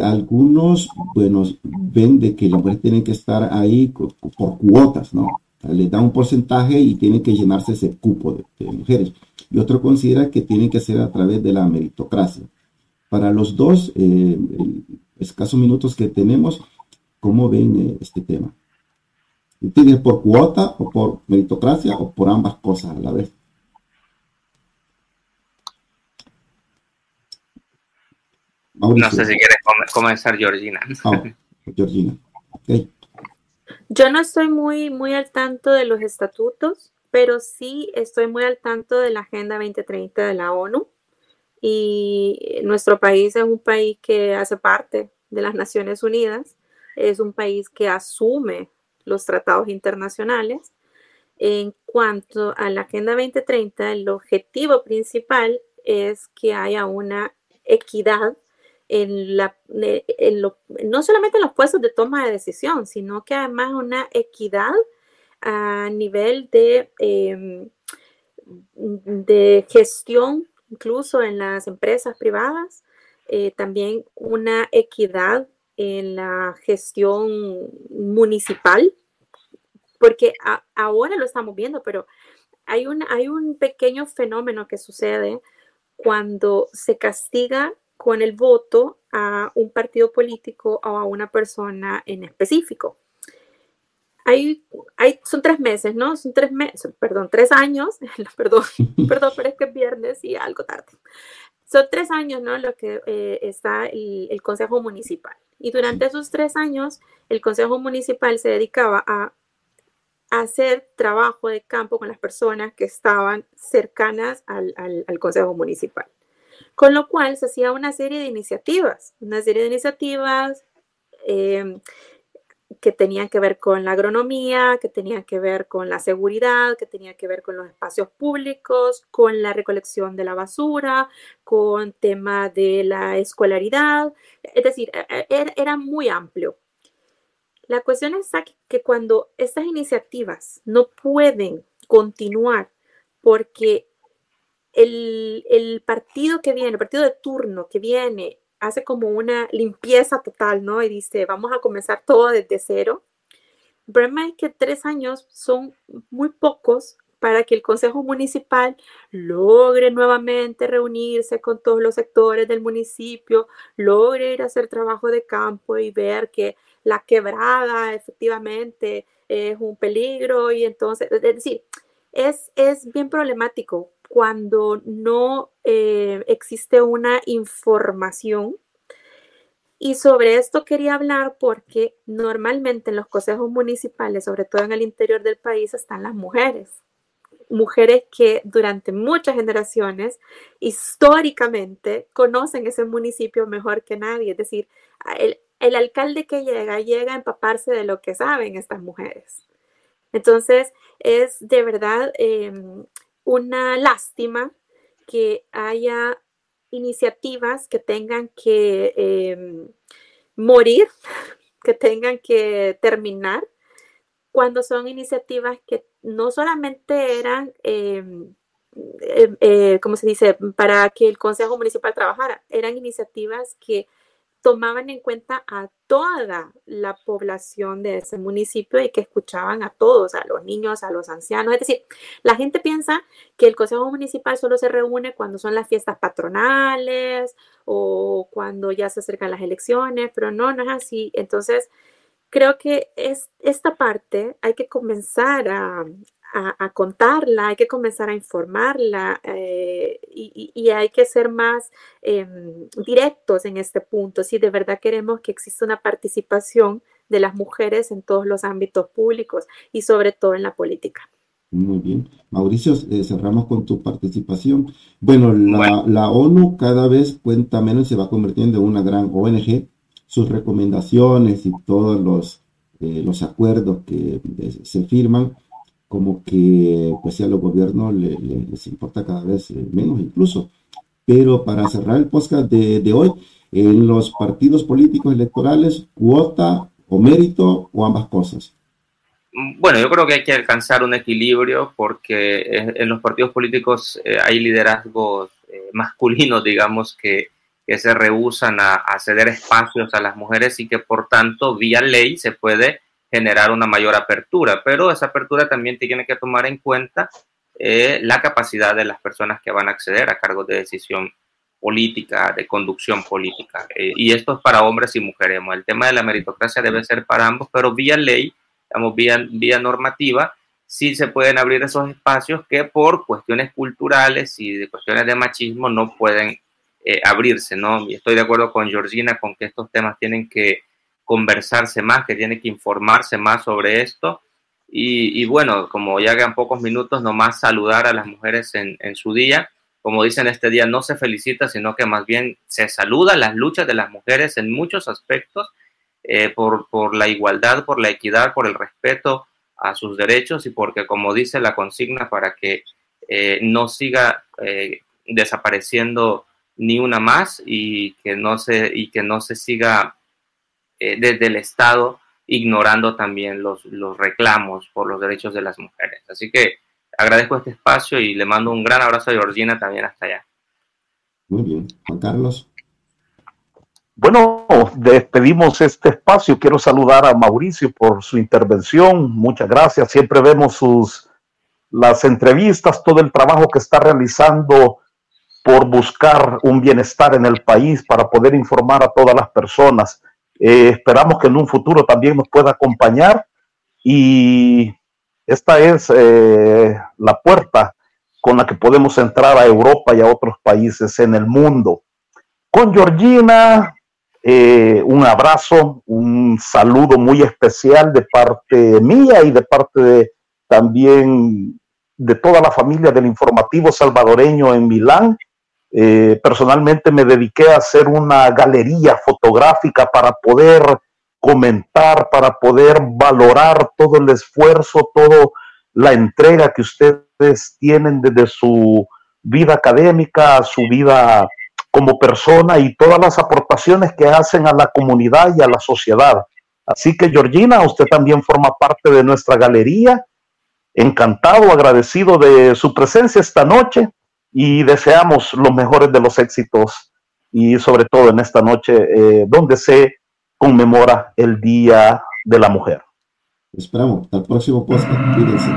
Algunos, bueno, ven de que las mujeres tienen que estar ahí por cuotas, ¿no? Les da un porcentaje y tienen que llenarse ese cupo de mujeres. Y otro considera que tienen que ser a través de la meritocracia. Para los dos, escasos minutos que tenemos, ¿cómo ven este tema? ¿Tienes por cuota o por meritocracia o por ambas cosas a la vez? Mauricio. No sé si quieres comenzar, Georgina. Georgina, ok. Yo no estoy muy al tanto de los estatutos, pero sí estoy muy al tanto de la Agenda 2030 de la ONU. Y nuestro país es un país que hace parte de las Naciones Unidas, es un país que asume los tratados internacionales. En cuanto a la Agenda 2030, el objetivo principal es que haya una equidad no solamente en los puestos de toma de decisión, sino que además una equidad a nivel de gestión, incluso en las empresas privadas, también una equidad en la gestión municipal, porque ahora lo estamos viendo, pero hay un pequeño fenómeno que sucede cuando se castiga con el voto a un partido político o a una persona en específico. Son 3 meses, ¿no? Son 3 meses, perdón, 3 años, perdón, pero es que es viernes y algo tarde. Son 3 años, ¿no? Lo que está el Consejo Municipal. Y durante esos 3 años, el Consejo Municipal se dedicaba a hacer trabajo de campo con las personas que estaban cercanas al Consejo Municipal. Con lo cual se hacía una serie de iniciativas que tenían que ver con la agronomía, que tenían que ver con la seguridad, que tenían que ver con los espacios públicos, con la recolección de la basura, con tema de la escolaridad. Es decir, era muy amplio. La cuestión es que cuando estas iniciativas no pueden continuar porque el partido que viene, el partido de turno que viene, hace como una limpieza total, ¿no? Y dice, vamos a comenzar todo desde cero. El problema es que 3 años son muy pocos para que el Consejo Municipal logre nuevamente reunirse con todos los sectores del municipio, logre ir a hacer trabajo de campo y ver que la quebrada efectivamente es un peligro. Y entonces, es decir, es bien problemático cuando no existe una información. Y sobre esto quería hablar porque normalmente en los consejos municipales, sobre todo en el interior del país, están las mujeres que durante muchas generaciones históricamente conocen ese municipio mejor que nadie. Es decir, el alcalde que llega a empaparse de lo que saben estas mujeres. Entonces, es de verdad una lástima que haya iniciativas que tengan que morir, que tengan que terminar, cuando son iniciativas que no solamente eran, ¿cómo se dice?, para que el Consejo Municipal trabajara, eran iniciativas que tomaban en cuenta a toda la población de ese municipio y que escuchaban a todos, a los niños, a los ancianos. Es decir, la gente piensa que el Consejo Municipal solo se reúne cuando son las fiestas patronales o cuando ya se acercan las elecciones, pero no es así. Entonces, creo que esta parte hay que comenzar a contarla, hay que comenzar a informarla y hay que ser más directos en este punto, si de verdad queremos que exista una participación de las mujeres en todos los ámbitos públicos y sobre todo en la política. Muy bien. Mauricio, cerramos con tu participación. Bueno, la ONU cada vez cuenta menos y se va convirtiendo en una gran ONG. Sus recomendaciones y todos los acuerdos que se firman, como que pues a los gobiernos les importa cada vez menos incluso. Pero para cerrar el podcast de hoy, en los partidos políticos electorales, cuota o mérito o ambas cosas. Bueno, yo creo que hay que alcanzar un equilibrio porque en los partidos políticos hay liderazgos masculinos, digamos, que se rehúsan a ceder espacios a las mujeres y que por tanto vía ley se puede generar una mayor apertura, pero esa apertura también tiene que tomar en cuenta la capacidad de las personas que van a acceder a cargos de decisión política, de conducción política, y esto es para hombres y mujeres. El tema de la meritocracia debe ser para ambos, pero vía ley, digamos, vía normativa, sí se pueden abrir esos espacios que por cuestiones culturales y de cuestiones de machismo no pueden abrirse, ¿no? Y estoy de acuerdo con Georgina con que estos temas tienen que conversarse más, que tiene que informarse más sobre esto. Y bueno, como ya quedan pocos minutos, nomás saludar a las mujeres en su día. Como dicen, este día no se felicita, sino que más bien se saluda las luchas de las mujeres en muchos aspectos, por la igualdad, por la equidad, por el respeto a sus derechos y porque, como dice la consigna, para que no siga desapareciendo ni una más y que no se siga desde el Estado ignorando también los reclamos por los derechos de las mujeres. Así que agradezco este espacio y le mando un gran abrazo a Georgina también hasta allá. Muy bien. Juan Carlos. Bueno, despedimos este espacio. Quiero saludar a Mauricio por su intervención. Muchas gracias. Siempre vemos las entrevistas, todo el trabajo que está realizando por buscar un bienestar en el país para poder informar a todas las personas. Esperamos que en un futuro también nos pueda acompañar y esta es la puerta con la que podemos entrar a Europa y a otros países en el mundo. Con Georgina, un abrazo, un saludo muy especial de parte mía y de parte también de toda la familia del Informativo Salvadoreño en Milán. Personalmente me dediqué a hacer una galería fotográfica para poder comentar, para poder valorar todo el esfuerzo, toda la entrega que ustedes tienen desde su vida académica a su vida como persona y todas las aportaciones que hacen a la comunidad y a la sociedad. Así que, Georgina, usted también forma parte de nuestra galería. Encantado, agradecido de su presencia esta noche y deseamos los mejores de los éxitos y sobre todo en esta noche donde se conmemora el Día de la Mujer. Esperamos. Hasta el próximo podcast. Cuídense.